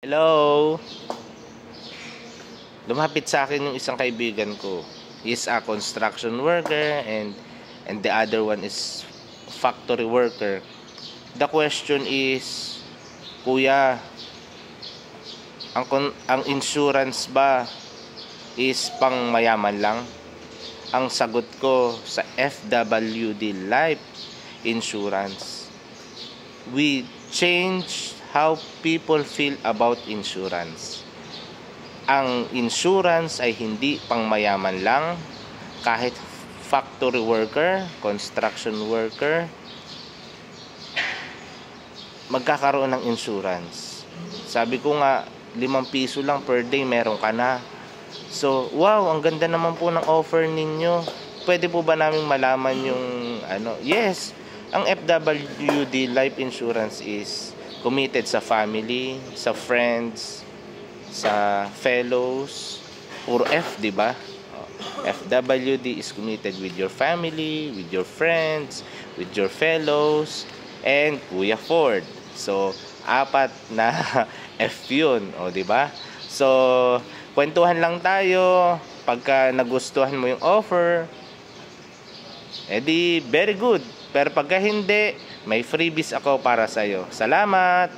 Hello. Lumapit sa akin yung isang kaibigan ko. He's a construction worker and the other one is factory worker. The question is, Kuya, ang insurance ba is pang mayaman lang? Ang sagot ko sa FWD Life Insurance, we change how people feel about insurance. Ang insurance ay hindi pang mayaman lang. Kahit factory worker, construction worker, magkakaroon ng insurance. Sabi ko nga, 5 piso lang per day meron ka na. So, wow, ang ganda naman po ng offer ninyo. Pwede po ba namin malaman yung Yes, ang FWD Life Insurance is committed sa family, sa friends, sa fellows. Puro F, di ba? FWD is committed with your family, with your friends, with your fellows, and Kuya Ford. So, 4 na F yun, o di ba? So, kwentuhan lang tayo. Pagka nagustuhan mo yung offer, edi very good. Pero pagka hindi, may freebies ako para sa'yo. Salamat!